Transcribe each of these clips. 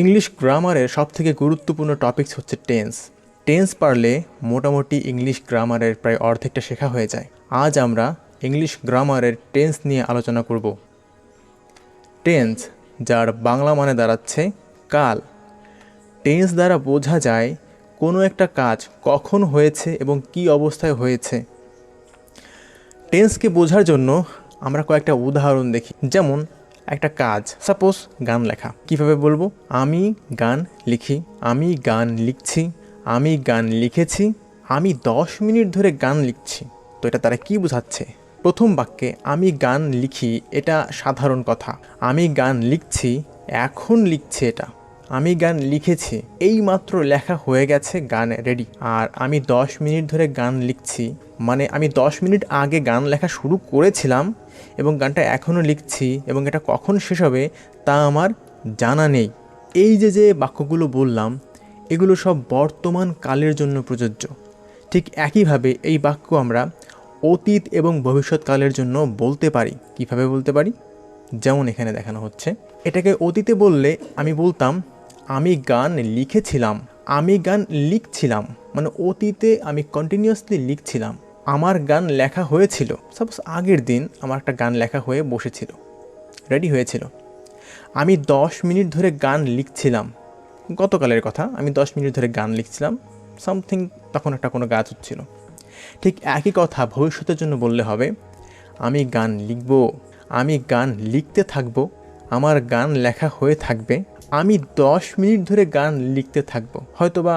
English গ্রামারের সবথেকে গুরুত্বপূর্ণ টপিকস হচ্ছে টেন্স। টেন্স পারলে মোটামুটি ইংলিশ গ্রামারের প্রায় অর্ধেকটা শেখা হয়ে যায়। আজ আমরা ইংলিশ গ্রামারের টেন্স নিয়ে আলোচনা করব। টেন্স, যার বাংলা মানে দাঁড়াচ্ছে কাল। টেন্স দ্বারা বোঝা যায় কোনো একটা কাজ কখন হয়েছে এবং কী অবস্থায় হয়েছে। টেন্সকে বোঝার জন্য আমরা কয়েকটা উদাহরণ দেখি। যেমন একটা কাজ, সাপোজ গান লেখা। কিভাবে বলবো? আমি গান লিখি, আমি গান লিখছি, আমি গান লিখেছি, আমি 10 মিনিট ধরে গান লিখছি। তো এটা তারা কি বোঝাচ্ছে? প্রথম বাক্যে আমি গান লিখি, এটা সাধারণ কথা। আমি গান লিখছি, এখন লিখছে এটা। আমি গান লিখেছি, এই মাত্র লেখা হয়ে গেছে, গান রেডি। আর আমি 10 মিনিট ধরে গান লিখছি, মানে আমি 10 মিনিট আগে গান লেখা শুরু করেছিলাম এবং গানটা এখনও লিখছি, এবং এটা কখন শেষ হবে তা আমার জানা নেই। এই যে বাক্যগুলো বললাম, এগুলো সব বর্তমান কালের জন্য প্রযোজ্য। ঠিক একইভাবে এই বাক্য আমরা অতীত এবং ভবিষ্যৎকালের জন্য বলতে পারি। কিভাবে বলতে পারি? যেমন এখানে দেখানো হচ্ছে। এটাকে অতীতে বললে আমি বলতাম আমি গান লিখেছিলাম, আমি গান লিখছিলাম, মানে অতীতে আমি কন্টিনিউয়াসলি লিখছিলাম। আমার গান লেখা হয়েছিল, সাপোজ আগের দিন আমার একটা গান লেখা হয়ে বসেছিল, রেডি হয়েছিল। আমি 10 মিনিট ধরে গান লিখছিলাম, গতকালের কথা। আমি 10 মিনিট ধরে গান লিখছিলাম, সামথিং, তখন একটা কোনো কাজ হচ্ছিল। ঠিক একই কথা ভবিষ্যতের জন্য বললে হবে আমি গান লিখব, আমি গান লিখতে থাকব, আমার গান লেখা হয়ে থাকবে, আমি 10 মিনিট ধরে গান লিখতে থাকব। হয়তোবা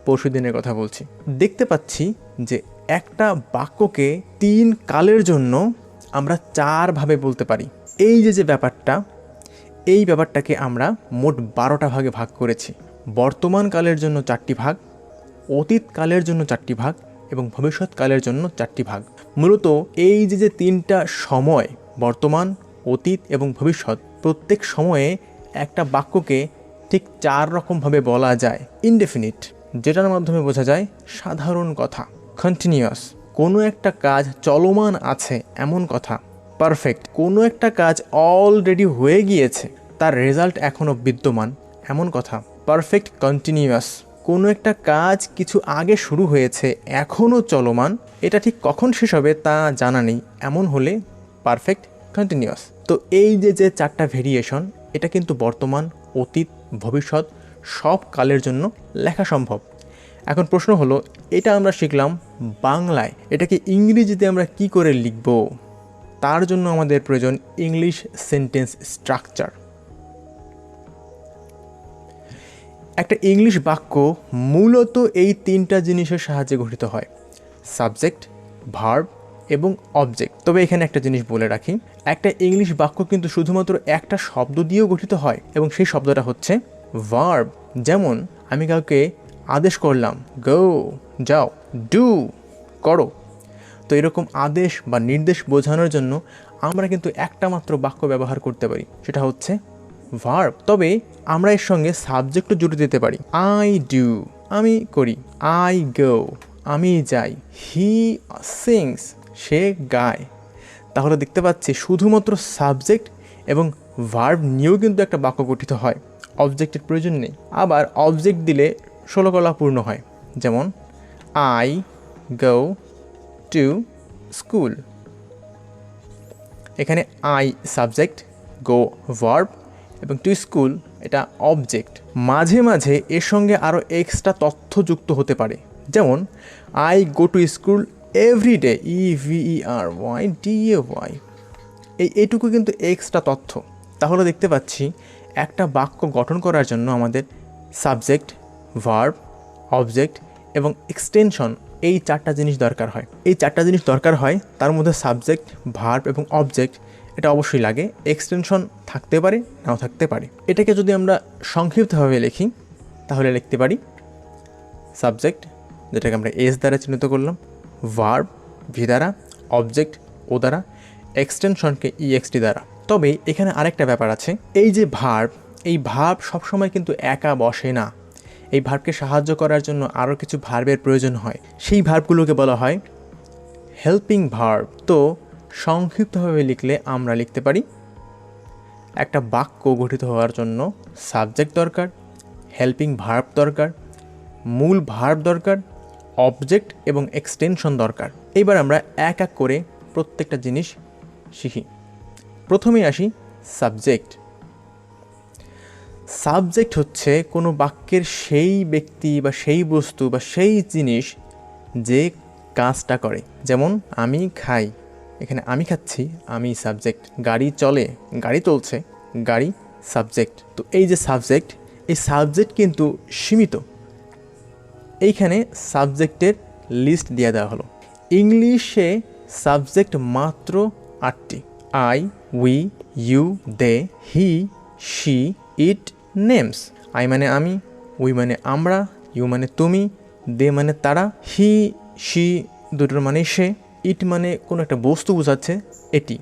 পরশু দিনের কথা বলছি। দেখতে পাচ্ছি যে একটা বাক্যকে 3 কালের জন্য আমরা 4 ভাবে বলতে পারি। এই যে ব্যাপারটা, এই ব্যাপারটাকে আমরা মোট 12টা ভাগে ভাগ করেছি। বর্তমান কালের জন্য 4টি ভাগ, অতীত কালের জন্য 4টি ভাগ এবং ভবিষ্যৎকালের জন্য 4টি ভাগ। মূলত এই যে 3টা সময়, বর্তমান, অতীত এবং ভবিষ্যৎ, প্রত্যেক সময়ে একটা বাক্যকে ঠিক 4 রকমভাবে বলা যায়। ইনডেফিনিট, যেটার মাধ্যমে বোঝা যায় সাধারণ কথা। কন্টিনিউয়াস, কোনো একটা কাজ চলমান আছে এমন কথা। পারফেক্ট, কোনো একটা কাজ অলরেডি হয়ে গিয়েছে, তার রেজাল্ট এখনও বিদ্যমান এমন কথা। পারফেক্ট কন্টিনিউয়াস, কোনো একটা কাজ কিছু আগে শুরু হয়েছে, এখনও চলমান, এটা ঠিক কখন শেষ হবে তা জানা নেই, এমন হলে পারফেক্ট কন্টিনিউয়াস। তো এই যে 4টা ভেরিয়েশন, এটা কিন্তু বর্তমান, অতীত, ভবিষ্যৎ সব কালের জন্য লেখা সম্ভব। এখন প্রশ্ন হলো, এটা আমরা শিখলাম বাংলায়, এটাকে ইংরেজিতে আমরা কি করে লিখব? তার জন্য আমাদের প্রয়োজন ইংলিশ সেন্টেন্স স্ট্রাকচার। একটা ইংলিশ বাক্য মূলত এই 3টা জিনিসের সাহায্যে গঠিত হয়: সাবজেক্ট, ভার্ব এবং অবজেক্ট। তবে এখানে একটা জিনিস বলে রাখি, একটা ইংলিশ বাক্য কিন্তু শুধুমাত্র একটা শব্দ দিয়েও গঠিত হয়, এবং সেই শব্দটা হচ্ছে ভার্ব। যেমন আমি কাউকে আদেশ করলাম, গো, যাও, ডু, করো। তো এরকম আদেশ বা নির্দেশ বোঝানোর জন্য আমরা কিন্তু একটা মাত্র বাক্য ব্যবহার করতে পারি, সেটা হচ্ছে ভার্ব। তবে আমরা এর সঙ্গে সাবজেক্টও জুড়ে দিতে পারি। আই ডু, আমি করি। আই গো, আমি যাই। হি সিংস, সে গায়। তাহলে দেখতে পাচ্ছি শুধুমাত্র সাবজেক্ট এবং ভার্ব নিয়েও কিন্তু একটা বাক্য গঠিত হয়, অবজেক্টের প্রয়োজন নেই। আবার অবজেক্ট দিলে 16 কলা পূর্ণ হয়। যেমন আই গো টু স্কুল। এখানে আই সাবজেক্ট, গো ভার্ব এবং টু স্কুল এটা অবজেক্ট। মাঝে মাঝে এর সঙ্গে আরও এক্সট্রা তথ্য যুক্ত হতে পারে। যেমন I go to school every day, EVERYDAY। এইটুকু কিন্তু এক্সট্রা তথ্য। তাহলে দেখতে পাচ্ছি একটা বাক্য গঠন করার জন্য আমাদের সাবজেক্ট, ভার্ব, অবজেক্ট এবং এক্সটেনশন, এই 4টা জিনিস দরকার হয়। এই 4টা জিনিস দরকার হয়, তার মধ্যে সাবজেক্ট, ভার্ব এবং অবজেক্ট এটা অবশ্যই লাগে। এক্সটেনশন থাকতে পারে, নাও থাকতে পারে। এটাকে যদি আমরা সংক্ষিপ্তভাবে লিখি তাহলে লিখতে পারি সাবজেক্ট, যেটাকে আমরা এস দ্বারা চিহ্নিত করলাম, ভার্ব ভি দ্বারা, অবজেক্ট ও দ্বারা, এক্সটেনশনকে EXT দ্বারা। তবে এখানে আরেকটা ব্যাপার আছে, এই যে ভার্ব, এই ভার্ব সবসময় কিন্তু একা বসে না। এই ভার্বকে সাহায্য করার জন্য আরও কিছু ভার্বের প্রয়োজন হয়। সেই ভার্বগুলোকে বলা হয় হেল্পিং ভার্ব। তো সংক্ষিপ্তভাবে লিখলে আমরা লিখতে পারি একটা বাক্য গঠিত হওয়ার জন্য সাবজেক্ট দরকার, হেল্পিং ভার্ব দরকার, মূল ভার্ব দরকার, অবজেক্ট এবং এক্সটেনশন দরকার। এবার আমরা এক এক করে প্রত্যেকটা জিনিস শিখি। প্রথমেই আসি সাবজেক্ট। সাবজেক্ট হচ্ছে কোনো বাক্যের সেই ব্যক্তি বা সেই বস্তু বা সেই জিনিস যে কাজটা করে। যেমন আমি খাই, এখানে আমি খাচ্ছি, আমি সাবজেক্ট। গাড়ি চলে, গাড়ি চলছে, গাড়ি সাবজেক্ট। তো এই যে সাবজেক্ট, এই সাবজেক্ট কিন্তু সীমিত। এইখানে সাবজেক্টের লিস্ট দিয়ে দেওয়া হলো। ইংলিশে সাবজেক্ট মাত্র 8টি। I, we, you, they, he, she, it, names. I মানে আমি, উই মানে আমরা, ইউ মানে তুমি, দে মানে তারা, হি, শি দুটোর মানে সে, ইট মানে কোনো একটা বস্তু বোঝাচ্ছে এটি,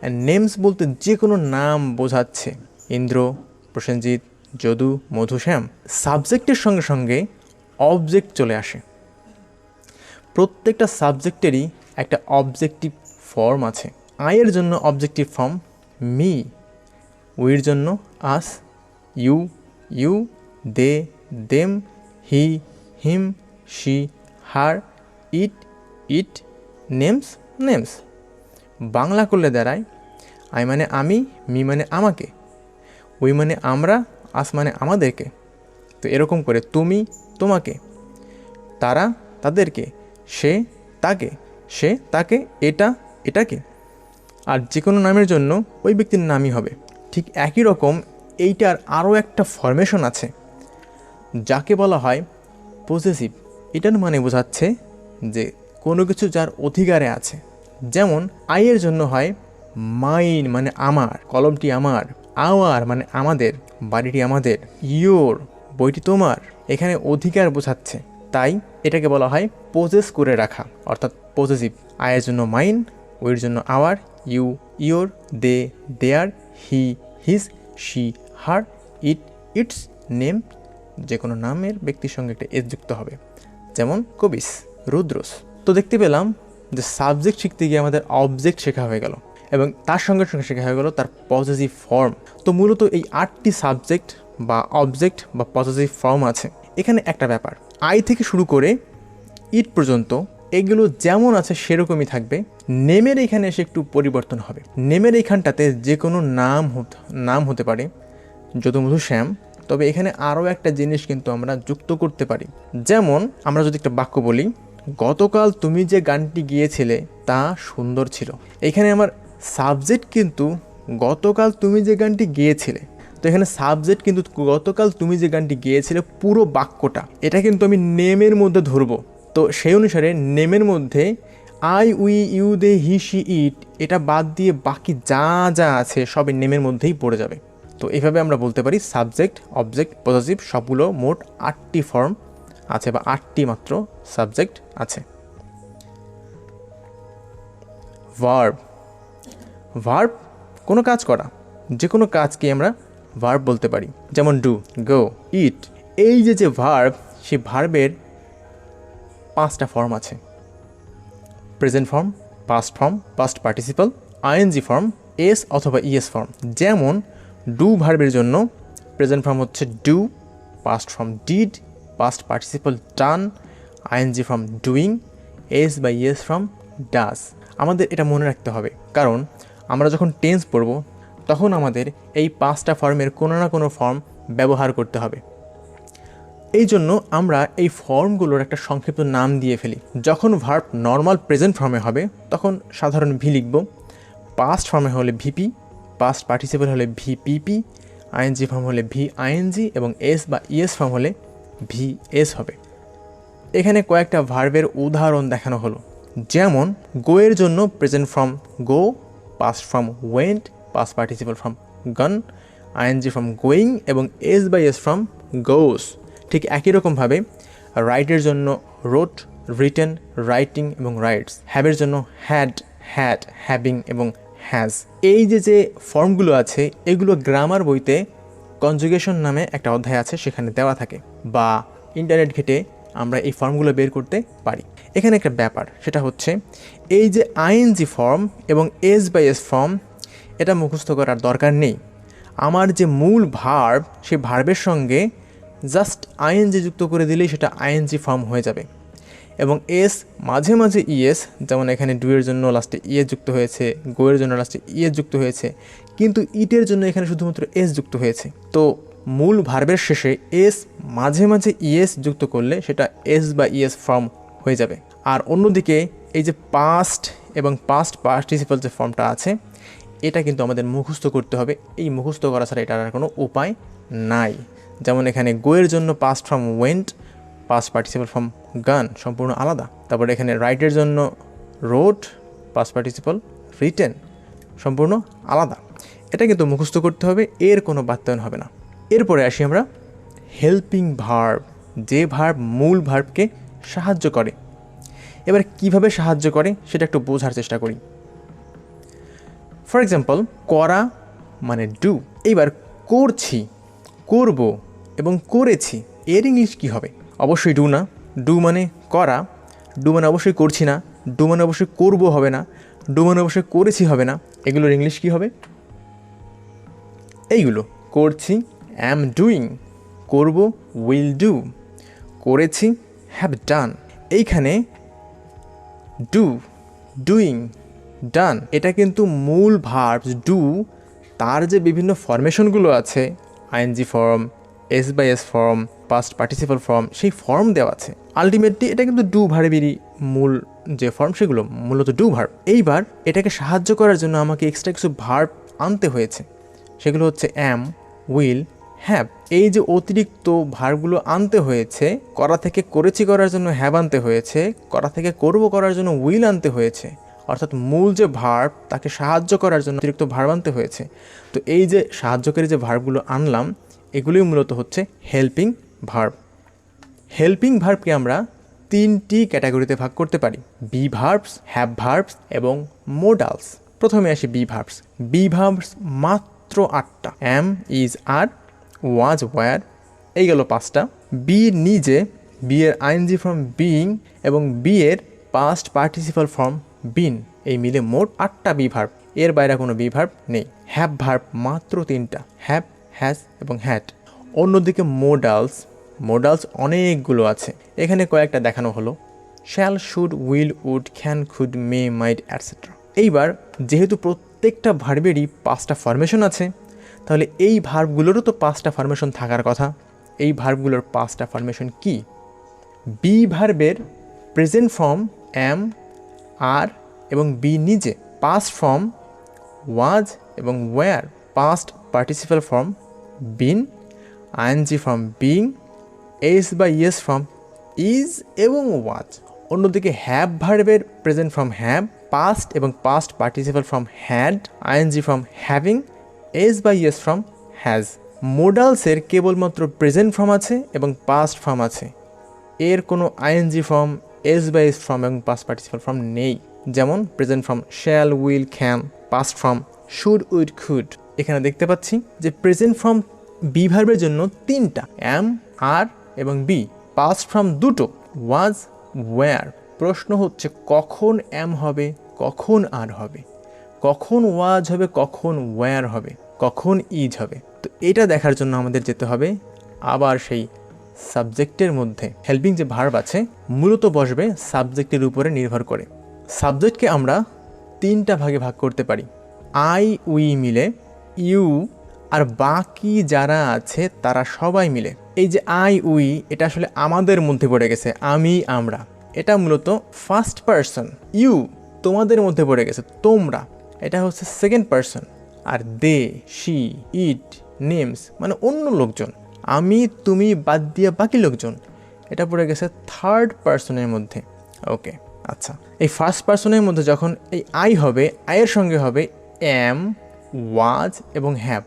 অ্যান্ড নেমস বলতে যে কোনো নাম বোঝাচ্ছে ইন্দ্র, প্রসেনজিৎ, যদু, মধু, শ্যাম। সাবজেক্টের সঙ্গে সঙ্গে অবজেক্ট চলে আসে। প্রত্যেকটা সাবজেক্টেরই একটা অবজেক্টিভ ফর্ম আছে। আয়ের জন্য অবজেক্টিভ ফর্ম মি, উইয়ের জন্য us, you, you, they, them, he, him, she, her, it, it, names, names. Bangla করলে দাঁড়ায় আই মানে আমি, মি মানে আমাকে, উই মানে আমরা, আস মানে আমাদেরকে। তো এরকম করে তুমি তোমাকে, তারা তাদেরকে, সে তাকে, সে তাকে, এটা এটাকে। আর যে কোনো নামের জন্য ওই ব্যক্তির নামই হবে। ঠিক একই রকম এইটার আরও একটা ফরমেশন আছে যাকে বলা হয় পজেসিভ। এটার মানে বোঝাচ্ছে যে কোনো কিছু যার অধিকারে আছে। যেমন আইয়ের জন্য হয় মাইন মানে আমার, কলমটি আমার, আওয়ার মানে আমাদের, বাড়িটি আমাদের, ইয়োর বইটি তোমার। এখানে অধিকার বোঝাচ্ছে, তাই এটাকে বলা হয় পজেস করে রাখা, অর্থাৎ পজেসিভ। আয়ের জন্য মাইন, ওইর জন্য our, you your, they their, he his, she her, it its, name যে কোনো নামের ব্যক্তির সঙ্গে একটা এস যুক্ত হবে, যেমন কবিস, রুদ্রস। তো দেখতে পেলাম যে সাবজেক্ট শিখতে গিয়ে আমাদের অবজেক্ট শেখা হয়ে গেল এবং তার সঙ্গে সঙ্গে শেখা হয়ে গেল তার পজেসিভ ফর্ম। তো মূলত এই 8টি সাবজেক্ট বা অবজেক্ট বা পজেসিভ ফর্ম আছে। এখানে একটা ব্যাপার, আই থেকে শুরু করে ইট পর্যন্ত এগুলো যেমন আছে সেরকমই থাকবে। নেমের এখানে এসে একটু পরিবর্তন হবে। নেমের এইখানটাতে যে কোনো নাম হতে পারে, যদুমধু, শ্যাম। তবে এখানে আরও একটা জিনিস কিন্তু আমরা যুক্ত করতে পারি। যেমন আমরা যদি একটা বাক্য বলি, গতকাল তুমি যে গানটি গিয়েছিলে তা সুন্দর ছিল। এখানে আমার সাবজেক্ট কিন্তু গতকাল তুমি যে গানটি গিয়েছিলে। তো এখানে সাবজেক্ট কিন্তু গতকাল তুমি যে গানটি গিয়েছিলে পুরো বাক্যটা, এটা কিন্তু আমি নেমের মধ্যে ধরবো। তো সেই অনুসারে নেমের মধ্যে I, we, you, they, he, she, it এটা বাদ দিয়ে বাকি যা যা আছে সবই নেমের মধ্যেই পড়ে যাবে। তো এইভাবে আমরা বলতে পারি সাবজেক্ট, অবজেক্ট, পজেসিভ সবগুলো মোট 8টি ফর্ম আছে বা 8টি মাত্র সাবজেক্ট আছে। ভার্ব। ভার্ব কোনো কাজ করা, যে কোনো কাজকে আমরা ভার্ব বলতে পারি। যেমন ডু, গো, ইট। এই যে ভার্ব, সেই ভার্বের 5টা ফর্ম আছে। Present form, past form, past participle, ING form, S অথবা ইএস ফর্ম। যেমন ডু ভার্বের জন্য প্রেজেন্ট ফর্ম হচ্ছে do, past form did, past participle done, ING form doing, S বা ইএস ফর্ম ডাজ। আমাদের এটা মনে রাখতে হবে, কারণ আমরা যখন টেন্স পড়ব তখন আমাদের এই 5টা ফর্মের কোনো না কোনো ফর্ম ব্যবহার করতে হবে। এই জন্য আমরা এই ফর্মগুলোর একটা সংক্ষিপ্ত নাম দিয়ে ফেলি। যখন ভার্ব নর্মাল প্রেজেন্ট ফর্মে হবে তখন সাধারণ ভি লিখব, পাস্ট ফর্মে হলে ভিপি, পাস্ট পার্টিসিপল হলে ভিপিপি, আইএনজি ফর্ম হলে ভি আইএনজি এবং এস বা ইএস ফর্ম হলে ভি এস হবে। এখানে কয়েকটা ভার্বের উদাহরণ দেখানো হলো। যেমন গো এর জন্য present form go, past form went, past participle form gone, ING form going এবং S by S form goes. ঠিক একই রকমভাবে রাইটের জন্য রোট, রিটেন, রাইটিং এবং রাইটস। হ্যাবের জন্য হ্যাড, হ্যাড, হ্যাভিং এবং হ্যাজ। এই যে ফর্মগুলো আছে এগুলো গ্রামার বইতে কনজুগেশন নামে একটা অধ্যায় আছে, সেখানে দেওয়া থাকে, বা ইন্টারনেট ঘেটে আমরা এই ফর্মগুলো বের করতে পারি। এখানে একটা ব্যাপার, সেটা হচ্ছে এই যে আইএনজি ফর্ম এবং এস বাই এস ফর্ম এটা মুখস্থ করার দরকার নেই। আমার যে মূল ভার্ব সেই ভার্বের সঙ্গে জাস্ট আইএনজি যুক্ত করে দিলেই সেটা আইএনজি ফর্ম হয়ে যাবে। এবং এস মাঝে মাঝে ইএস, যেমন এখানে ডু এর জন্য লাস্টে ইএস যুক্ত হয়েছে, গো এর জন্য লাস্টে ইএস যুক্ত হয়েছে, কিন্তু ইটের জন্য এখানে শুধুমাত্র এস যুক্ত হয়েছে। তো মূল ভার্বের শেষে এস মাঝে মাঝে ইএস যুক্ত করলে সেটা এস বা ইএস ফর্ম হয়ে যাবে। আর অন্যদিকে এই যে পাস্ট এবং পাস্ট পার্টিসিপাল যে ফর্মটা আছে, এটা কিন্তু আমাদের মুখস্থ করতে হবে। এই মুখস্থ করা ছাড়া এটার আর কোনো উপায় নাই। যেমন এখানে গো এর জন্য past form went, past participle form গান সম্পূর্ণ আলাদা। তারপরে এখানে রাইটের জন্য রোড, পাস্ট পার্টিসিপাল রিটেন সম্পূর্ণ আলাদা। এটা কিন্তু মুখস্থ করতে হবে, এর কোনো বাস্তবায়ন হবে না। এরপরে আসি আমরা হেল্পিং ভার্ব, যে ভার্ব মূল ভার্বকে সাহায্য করে। এবার কিভাবে সাহায্য করে সেটা একটু বোঝার চেষ্টা করি। ফর এক্সাম্পল, করা মানে ডু। এইবার করছি, করব এবং করেছি, এর ইংলিশ কী হবে? অবশ্যই ডু না। ডু মানে করা, ডু মানে অবশ্যই করছি না, ডু মানে অবশ্যই করব হবে না, ডু মানে অবশ্যই করেছি হবে না। এগুলোর ইংলিশ কী হবে? এইগুলো করছি অ্যাম ডুইং, করব উইল ডু, করেছি হ্যাভ ডান। এইখানে ডু, ডুইং, ডান এটা কিন্তু মূল ভার্ব ডু, তার যে বিভিন্ন ফরমেশনগুলো আছে, ING form, S by S form, past participle form, সেই ফর্ম দেওয়া আছে। আলটিমেটলি এটা কিন্তু ডু ভার্বেরই মূল যে ফর্ম, সেগুলো মূলত ডু ভার্ব। এইবার এটাকে সাহায্য করার জন্য আমাকে এক্সট্রা কিছু ভার্ব আনতে হয়েছে, সেগুলো হচ্ছে অ্যাম, উইল, হ্যাভ। এই যে অতিরিক্ত ভার্বগুলো আনতে হয়েছে, করা থেকে করেছি করার জন্য হ্যাভ আনতে হয়েছে, করা থেকে করব করার জন্য উইল আনতে হয়েছে, অর্থাৎ মূল যে ভার্ব তাকে সাহায্য করার জন্য অতিরিক্ত ভার্ব আনতে হয়েছে। তো এই যে সাহায্যকারী যে ভার্বগুলো আনলাম, এগুলোই মূলত হচ্ছে হেল্পিং ভার্ব। হেল্পিং ভার্বকে আমরা তিনটি ক্যাটাগরিতে ভাগ করতে পারি: বি ভার্বস, হ্যাভ ভার্বস এবং মোডালস। প্রথমে আসি বি ভার্বস। বি ভার্বস মাত্র 8টা। অ্যাম, ইজ, আর, ওয়াজ, ওয়্যার, এই গেল 5টা। বি নিজে, বি এর আইএনজি ফর্ম বিইং এবং বি এর পাস্ট পার্টিসিপাল ফর্ম বিন, এই মিলে মোট 8টা বি ভার্ব। এর বাইরে কোনো বি ভার্ব নেই। হ্যাভ ভার্ব মাত্র 3টা: হ্যাভ, হ্যাজ এবং হ্যাড। অন্যদিকে মোডালস, মোডালস অনেকগুলো আছে, এখানে কয়েকটা দেখানো হলো: shall, should, will, would, can, could, may, might, etcetera. এইবার যেহেতু প্রত্যেকটা ভার্বেরই 5টা ফরমেশন আছে, তাহলে এই ভার্বগুলোরও তো 5টা ফরমেশন থাকার কথা। এই ভার্বগুলোর 5টা ফরমেশন কি? বি ভার্বের প্রেজেন্ট ফর্ম অ্যাম, আর এবং বি নিজে, পাস্ট ফর্ম ওয়াজ এবং were, past participle form been, ING form being, S বা ইয়েস ফর্ম ইজ এবং ওয়াজ। অন্যদিকে হ্যাভ ভার্বের প্রেজেন্ট ফর্ম হ্যাভ, পাস্ট এবং past participle form had, ING form having, S বা ES form has. মোডালসের কেবলমাত্র present form আছে এবং পাস্ট ফর্ম আছে, এর কোনো আইএনজি ফর্ম, এস বা এস ফর্ম এবং পাস্ট পার্টিসিপাল ফর্ম নেই। যেমন present form shall, will, can, past form should, weed, could. এখানে দেখতে পাচ্ছি যে প্রেজেন্ট ফর্ম বি ভার্বের জন্য 3টা: অ্যাম, আর এবং বি। পাস্ট ফর্ম 2টো: ওয়াজ, ওয়্যার। প্রশ্ন হচ্ছে কখন অ্যাম হবে, কখন আর হবে, কখন ওয়াজ হবে, কখন ওয়্যার হবে, কখন ইজ হবে। তো এটা দেখার জন্য আমাদের যেতে হবে আবার সেই সাবজেক্টের মধ্যে। হেল্পিং যে ভার্ব আছে মূলত বসবে সাবজেক্টের উপরে নির্ভর করে। সাবজেক্টকে আমরা 3টা ভাগে ভাগ করতে পারি: আই, উই মিলে, ইউ, আর বাকি যারা আছে তারা সবাই মিলে। এই যে আই, উই, এটা আসলে আমাদের মধ্যে পড়ে গেছে, আমি, আমরা। এটা মূলত ফার্স্ট পারসন। ইউ তোমাদের মধ্যে পড়ে গেছে, তোমরা, এটা হচ্ছে সেকেন্ড পারসন। আর দে, শি, ইট, নেমস মানে অন্য লোকজন। আমি, তুমি বাদ দিয়ে বাকি লোকজন, এটা পড়ে গেছে থার্ড পারসনের মধ্যে। ওকে, আচ্ছা। এই ফার্স্ট পারসনের মধ্যে যখন এই আই হবে, আইয়ের সঙ্গে হবে অ্যাম, ওয়াজ এবং হ্যাভ।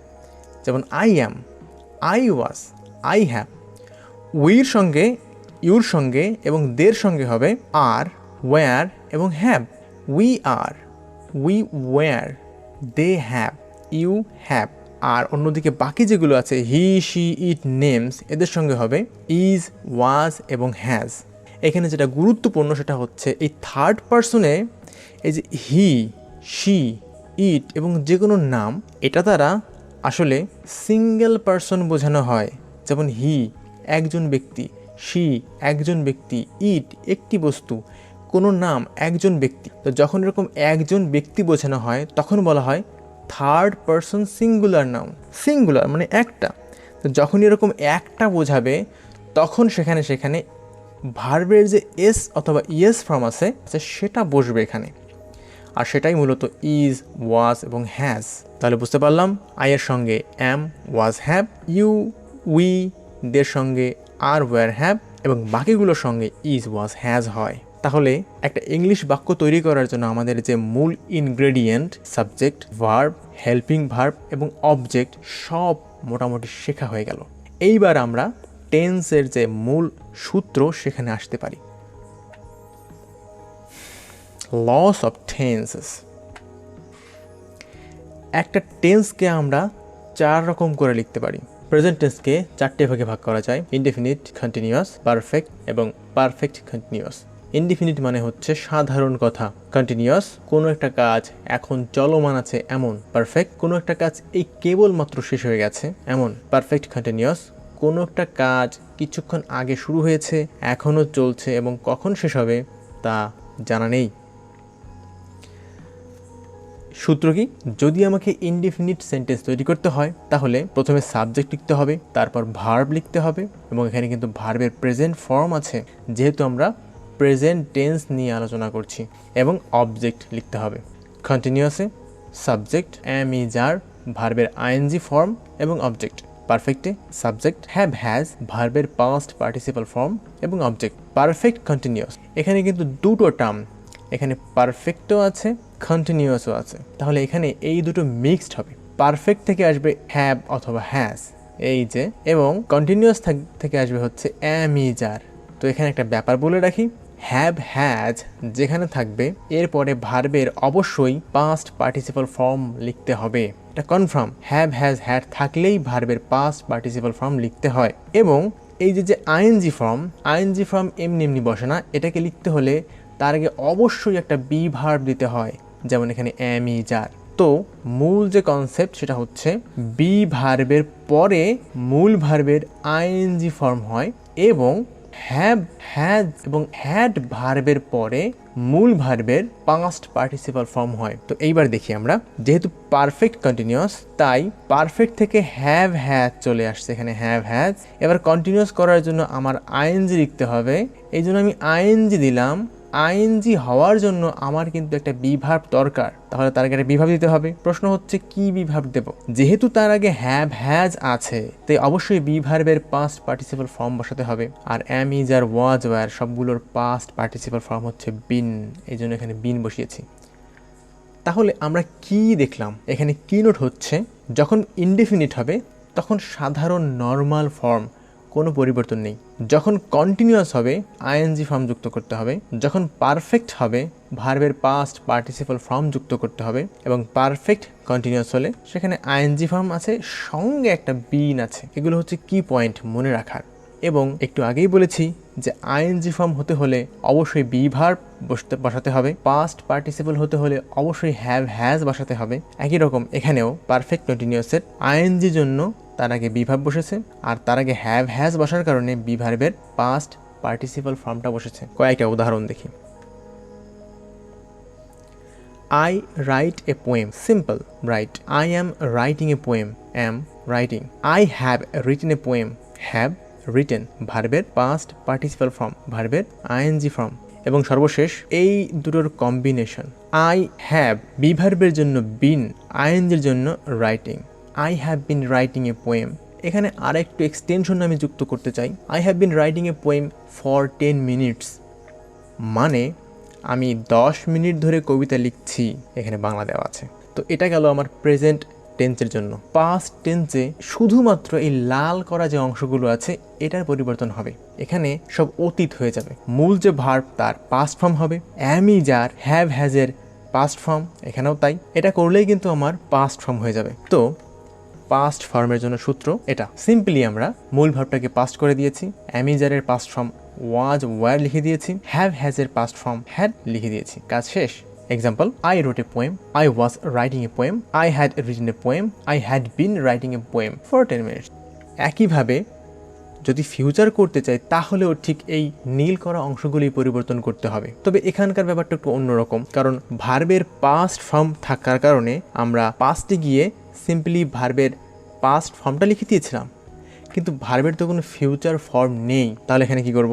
যেমন I am, I was, I have. উইর সঙ্গে, ইউর সঙ্গে এবং দের সঙ্গে হবে আর, ওয়্যার এবং have. We are, we were, they have, you have. আর অন্যদিকে বাকি যেগুলো আছে হি, শি, ইট, নেমস, এদের সঙ্গে হবে ইজ, ওয়াজ এবং হ্যাজ। এখানে যেটা গুরুত্বপূর্ণ সেটা হচ্ছে এই থার্ড পারসনে এই যে হি, শি, ইট এবং যে কোনো নাম, এটা তারা আসলে সিঙ্গেল পারসন বোঝানো হয়, যেমন হি একজন ব্যক্তি, শি একজন ব্যক্তি, ইট একটি বস্তু, কোনো নাম একজন ব্যক্তি। তো যখন এরকম একজন ব্যক্তি বোঝানো হয় তখন বলা হয় third person singular noun. Singular মানে একটা। তো যখন এরকম একটা বোঝাবে তখন সেখানে ভার্বের যে এস অথবা ইয়েস ফর্ম আছে সেটা বসবে এখানে, আর সেটাই মূলত ইজ, ওয়াজ এবং হ্যাজ। তাহলে বুঝতে পারলাম আই এর সঙ্গে অ্যাম, ওয়াজ, হ্যাভ, ইউ, উই দের সঙ্গে আর, ওয়্যার, হ্যাভ এবং বাকিগুলোর সঙ্গে ইজ, ওয়াজ, হ্যাজ হয়। তাহলে একটা ইংলিশ বাক্য তৈরি করার জন্য আমাদের যে মূল ingredient subject, verb, helping verb এবং অবজেক্ট সব মোটামুটি শেখা হয়ে গেল। এইবার আমরা টেন্সের যে মূল সূত্র সেখানে আসতে পারি। Laws of tenses. একটা টেন্সকে আমরা 4 রকম করে লিখতে পারি। প্রেজেন্ট টেন্সকে 4টে ভাগে ভাগ করা যায়: ইনডেফিনিট, কন্টিনিউয়াস, পারফেক্ট এবং পারফেক্ট কন্টিনিউয়াস। ইনডেফিনিট মানে হচ্ছে সাধারণ কথা, কন্টিনিউয়াস কোনো একটা কাজ এখন চলমান আছে এমন, পারফেক্ট কোনো একটা কাজ এই কেবলমাত্র শেষ হয়ে গেছে এমন, পারফেক্ট কন্টিনিউয়াস কোনো একটা কাজ কিছুক্ষণ আগে শুরু হয়েছে এখনও চলছে এবং কখন শেষ হবে তা জানা নেই। সূত্র কি? যদি আমাকে ইনডেফিনিট সেন্টেন্স তৈরি করতে হয় তাহলে প্রথমে সাবজেক্ট লিখতে হবে, তারপর ভার্ব লিখতে হবে এবং এখানে কিন্তু ভার্বের প্রেজেন্ট ফর্ম আছে যেহেতু আমরা প্রেজেন্ট টেন্স নিয়ে আলোচনা করছি, এবং অবজেক্ট লিখতে হবে। কন্টিনিউয়াসে সাবজেক্ট, অ্যাম, ইজ, আর ভার্বের আইএনজি ফর্ম এবং অবজেক্ট। পারফেক্টে সাবজেক্ট, হ্যাভ, হ্যাজ ভার্বের পাস্ট পার্টিসিপাল ফর্ম এবং অবজেক্ট। পারফেক্ট কন্টিনিউয়াস এখানে কিন্তু দুটো টার্ম, এখানে পারফেক্টও আছে কন্টিনিউয়াসও আছে, তাহলে এখানে এই দুটো মিক্সড হবে। পারফেক্ট থেকে আসবে হ্যাভ অথবা হ্যাজ এই যে, এবং কন্টিনিউয়াস থেকে আসবে হচ্ছে অ্যাম, ইজ, আর। তো এখানে একটা ব্যাপার বলে রাখি, হ্যাভ, হ্যাজ যেখানে থাকবে এরপরে ভার্বের অবশ্যই পাস্ট পার্টিসিপাল ফর্ম লিখতে হবে, এটা কনফার্ম। হ্যাভ, হ্যাজ, হ্যাড থাকলেই ভার্বের পাস্ট পার্টিসিপাল ফর্ম লিখতে হয়। এবং এই যে আইএনজি ফর্ম এমনি বসে না, এটাকে লিখতে হলে তার আগে অবশ্যই একটা বি ভার্ব দিতে হয়, যেমন এখানে অ্যাম, ইজ, আর। তো মূল যে কনসেপ্ট সেটা হচ্ছে বি ভার্বের পরে মূল ভার্বের আইএনজি ফর্ম হয় এবং হ্যাভ, হ্যাজ এবং হ্যাড ভার্বের পরে মূল ভার্বের পাস্ট পার্টিসিপাল ফর্ম হয়। তো এইবার দেখি আমরা, যেহেতু পারফেক্ট কন্টিনিউয়াস তাই পারফেক্ট থেকে হ্যাভ, হ্যাজ চলে আসছে এখানে হ্যাভ, হ্যাজ। এবার কন্টিনিউয়াস করার জন্য আমার আইএনজি লিখতে হবে, এই জন্য আমি আইএনজি দিলাম। আইএনজি হওয়ার জন্য আমার কিন্তু একটা বিভাব দরকার, তাহলে তার আগে একটা বিভাব দিতে হবে। প্রশ্ন হচ্ছে কি বিভাব দেব? যেহেতু তার আগে হ্যাভ, হ্যাজ আছে তাই অবশ্যই বিভার্বের পাস্ট পার্টিসিপাল ফর্ম বসাতে হবে, আর অ্যাম, ইজ, আর, ওয়াজ, ওয়্যার সবগুলোর পাস্ট পার্টিসিপাল ফর্ম হচ্ছে বিন, এই জন্য এখানে বিন বসিয়েছি। তাহলে আমরা কি দেখলাম? এখানে কি নোট হচ্ছে, যখন ইনডেফিনিট হবে তখন সাধারণ নর্মাল ফর্ম, কোনো পরিবর্তন নেই। যখন কন্টিনিউয়াস হবে আইএনজি ফর্ম যুক্ত করতে হবে, যখন পারফেক্ট হবে ভার্বের পাস্ট পার্টিসিপাল ফর্ম যুক্ত করতে হবে, এবং পারফেক্ট কন্টিনিউয়াস হলে সেখানে আইএনজি ফর্ম আছে সঙ্গে একটা বিন আছে। এগুলো হচ্ছে কি পয়েন্ট মনে রাখার। এবং একটু আগেই বলেছি যে আইএনজি ফর্ম হতে হলে অবশ্যই বি ভার্ব বসাতে হবে, পাস্ট পার্টিসিপল হতে হলে অবশ্যই হ্যাভ, হ্যাজ বসাতে হবে। একই রকম এখানেও পারফেক্ট কন্টিনিউয়াসের আইএনজির জন্য তার আগে বি ভার্ব বসেছে, আর তার আগে হ্যাভ, হ্যাজ বসার কারণে বি ভার্বের পাস্ট পার্টিসিপল ফর্মটা বসেছে। কয়েকটা উদাহরণ দেখি। I write a poem. Simple. Write. I am writing a poem. Am writing. I have written a poem. Have written. ভার্বের পাস্ট পার্টিসিপাল ফর্ম, ভার্বের আইএনজি ফর্ম। এবং সর্বশেষ এই দুটোর কম্বিনেশন, আই হ্যাভ বি ভার্বের জন্য বিন, আইএনজির জন্য writing. I have been writing a poem. এখানে আর একটু এক্সটেনশন আমি যুক্ত করতে চাই, I have been writing a poem for 10 minutes, মানে আমি 10 মিনিট ধরে কবিতা লিখছি, এখানে বাংলা দেওয়া আছে। তো এটা গেল আমার প্রেজেন্ট টেন্সের জন্য। পাস্ট টেন্সে শুধুমাত্র এই লাল করা যে অংশগুলো আছে এটার পরিবর্তন হবে, এখানে সব অতীত হয়ে যাবে। মূল যে ভার্ব তার পাস্ট ফর্ম হবে, অ্যাম, ইজ, আর, হ্যাভ, হ্যাজের পাস্ট ফর্ম এখানেও তাই। এটা করলেই কিন্তু আমার পাস্ট ফর্ম হয়ে যাবে। তো পাস্ট ফর্মের জন্য সূত্র এটা, সিম্পলি আমরা মূল ভার্বটাকে পাস্ট করে দিয়েছি, অ্যাম, ইজ, আর এর পাস্ট ফর্ম ওয়াজ, ওয়্যার লিখে দিয়েছি, হ্যাভ, হ্যাজের পাস্ট ফর্ম হ্যাড লিখে দিয়েছি, কাজ শেষ। Example, I রোট a poem, I was writing a poem, I had written a poem, I had been writing a poem for 10 minutes. একইভাবে যদি ফিউচার করতে চাই তাহলেও ঠিক এই নীল করা অংশগুলি পরিবর্তন করতে হবে। তবে এখানকার ব্যাপারটা একটু অন্যরকম, কারণ ভার্বের পাস্ট ফর্ম থাকার কারণে আমরা পাস্টে গিয়ে সিম্পলি ভার্বের পাস্ট ফর্মটা লিখে দিয়েছিলাম, কিন্তু ভার্বের তো কোনো ফিউচার ফর্ম নেই। তাহলে এখানে কি করব?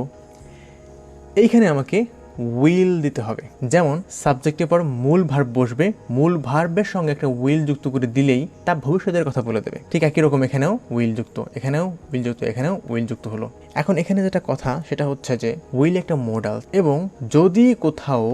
এইখানে আমাকে উইল দিতে হবে। যেমন সাবজেক্টের পর মূল ভার্ব বসবে, মূল ভার্বের সঙ্গে একটা উইল যুক্ত করে দিলেই তা ভবিষ্যতের কথা বলে দেবে। ঠিক একই রকম এখানেও উইল যুক্ত, এখানেও উইল যুক্ত, এখানেও উইল যুক্ত হলো। এখন এখানে যেটা কথা সেটা হচ্ছে যে উইল একটা মোডালস, এবং যদি কোথাও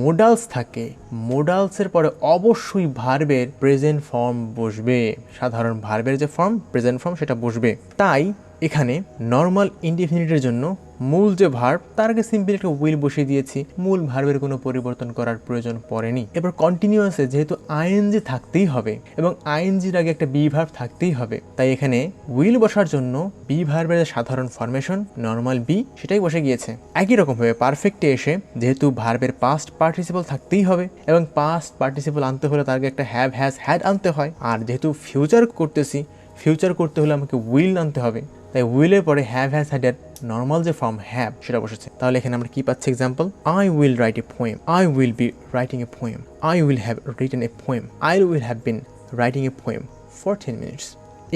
মোডালস থাকে, মোডালসের পরে অবশ্যই ভার্বের প্রেজেন্ট ফর্ম বসবে। সাধারণ ভার্বের যে ফর্ম, প্রেজেন্ট ফর্ম, সেটা বসবে। তাই এখানে নর্মাল ইনডিফিনিটের জন্য মূল যে ভার্ব তার আগে সিম্পলি একটা উইল বসিয়ে দিয়েছি, মূল ভার্বের কোনো পরিবর্তন করার প্রয়োজন পড়েনি। এবার কন্টিনিউয়াসে যেহেতু আইএনজি থাকতেই হবে এবং আইএনজির আগে একটা বি ভার্ব থাকতেই হবে, তাই এখানে উইল বসার জন্য বি ভার্বের সাধারণ ফরমেশন নর্মাল বি সেটাই বসে গিয়েছে। একই রকমভাবে পারফেক্টে এসে যেহেতু ভার্বের পাস্ট পার্টিসিপল থাকতেই হবে এবং পাস্ট পার্টিসিপল আনতে হলে তার আগে একটা হ্যাভ, হ্যাজ, হ্যাড আনতে হয়, আর যেহেতু ফিউচার করতেছি, ফিউচার করতে হলে আমাকে উইল আনতে হবে, তাই উইলের পরে হ্যাভ, হ্যাজ, হ্যাড এর নর্মাল যে ফর্ম হ্যাভ সেটা বসেছে। তাহলে এখানে আমরা কি পাচ্ছি? Example, I will write a poem, I will be writing a poem, I will have written a poem, I will have been writing a poem for 10 minutes.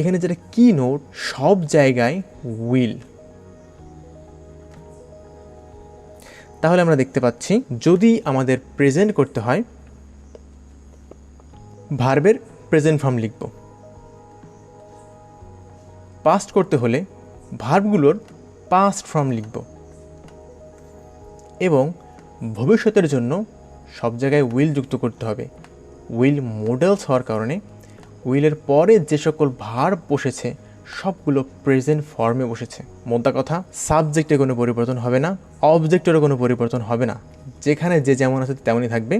এখানে যেটা কি নোট, সব জায়গায় উইল। তাহলে আমরা দেখতে পাচ্ছি যদি আমাদের প্রেজেন্ট করতে হয়, ভার্বের প্রেজেন্ট ফর্ম লিখব। পাস্ট করতে হলে ভার্বগুলোর পাস্ট ফর্ম লিখব, এবং ভবিষ্যতের জন্য সব জায়গায় উইল যুক্ত করতে হবে। উইল মোডেলস হওয়ার কারণে উইলের পরে যে সকল ভার্ব বসেছে সবগুলো প্রেজেন্ট ফর্মে বসেছে। মোদ্দা কথা, সাবজেক্টে কোনো পরিবর্তন হবে না, অবজেক্টেরও কোনো পরিবর্তন হবে না, যেখানে যে যেমন আছে তেমনই থাকবে।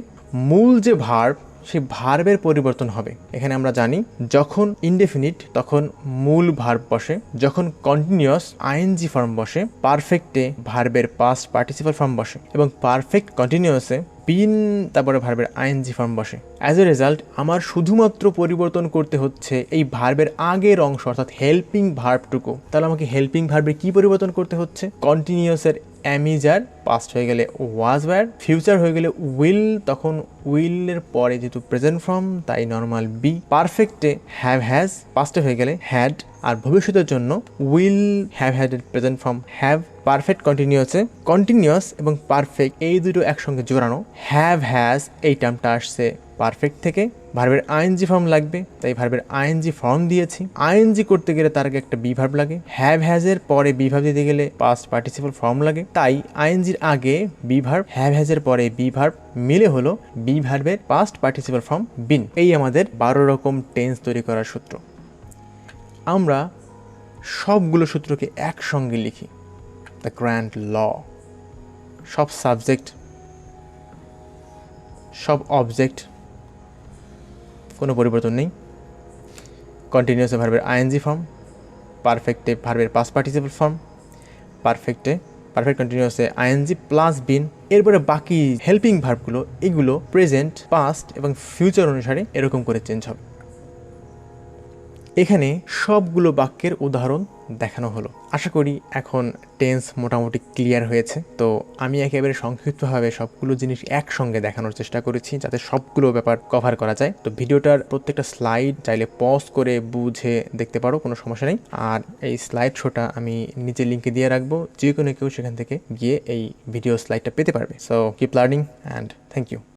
মূল যে ভার্ব, সেই ভার্বের পরিবর্তন হবে। এখানে আমরা জানি যখন ইনডেফিনিট তখন মূল ভার্ব বসে, যখন কন্টিনিউয়াস আইএনজি ফর্ম বসে, পারফেক্টে ভার্বের পাস্ট পার্টিসিপাল ফর্ম বসে, এবং পারফেক্ট কন্টিনিউয়াসে বিন তারপরে ভার্বের আইএনজি ফর্ম বসে। অ্যাজ এ রেজাল্ট আমার শুধুমাত্র পরিবর্তন করতে হচ্ছে এই ভার্বের আগের অংশ, অর্থাৎ হেল্পিং ভার্বটুকু। তাহলে আমাকে হেল্পিং ভার্বে কি পরিবর্তন করতে হচ্ছে? কন্টিনিউয়াসের অ্যামিজার পাস্ট হয়ে গেলে ওয়াজ ওয়্যার, ফিউচার হয়ে গেলে উইল, তখন উইলের পরে যেহেতু প্রেজেন্ট ফর্ম তাই নর্মাল বি, পারফেক্টে হ্যাভ, হ্যাজ, পাস্টে হয়ে গেলে হ্যাড, আর ভবিষ্যতের জন্য উইল হ্যাভ, হ্যাড এর প্রেজেন্ট ফর্ম হ্যাভ। পারফেক্ট কন্টিনিউয়াসে কন্টিনিউয়াস এবং পারফেক্ট এই দুটো একসঙ্গে জোড়ানো, হ্যাভ, হ্যাজ এই টার্মটা আসছে পারফেক্ট থেকে। ভার্বের আইএনজি ফর্ম লাগবে, তাই ভার্বের আইএনজি ফর্ম দিয়েছি। আইএনজি করতে গেলে তার আগে একটা বি ভার্ব লাগে, হ্যাভ, হ্যাজের পরে বি ভার্ব দিতে গেলে পাস্ট পার্টিসিপল ফর্ম লাগে, তাই আইএনজির আগে বি ভার্ব, হ্যাভ, হ্যাজের পরে বি ভার্ব মিলে হলো বি ভার্বের পাস্ট পার্টিসিপল ফর্ম বিন। এই আমাদের 12 রকম টেন্স তৈরি করার সূত্র। আমরা সবগুলো সূত্রকে একসঙ্গে লিখি। দ্য গ্র্যান্ড ল, সব সাবজেক্ট, সব অবজেক্ট, কোনো পরিবর্তন নেই। কন্টিনিউয়াসে ভার্বের আইএনজি ফর্ম, পারফেক্টে ভার্বের পাস্ট পার্টিসিপল ফর্ম, পারফেক্ট কন্টিনিউয়াসে আইএনজি প্লাস বিন। এরপরে বাকি হেল্পিং ভার্বগুলো, এগুলো প্রেজেন্ট, পাস্ট এবং ফিউচার অনুসারে এরকম করে চেঞ্জ হবে। এখানে সবগুলো বাক্যের উদাহরণ দেখানো হলো। আশা করি এখন টেন্স মোটামুটি ক্লিয়ার হয়েছে। তো আমি একেবারে সংক্ষিপ্তভাবে সবগুলো জিনিস একসঙ্গে দেখানোর চেষ্টা করেছি যাতে সবগুলো ব্যাপার কভার করা যায়। তো ভিডিওটার প্রত্যেকটা স্লাইড চাইলে পজ করে বুঝে দেখতে পারো, কোনো সমস্যা নেই। আর এই স্লাইড শোটা আমি নিচে লিঙ্কে দিয়ে রাখবো, যে কোনো কেউ সেখান থেকে গিয়ে এই ভিডিও স্লাইডটা পেতে পারবে। So keep learning and thank you.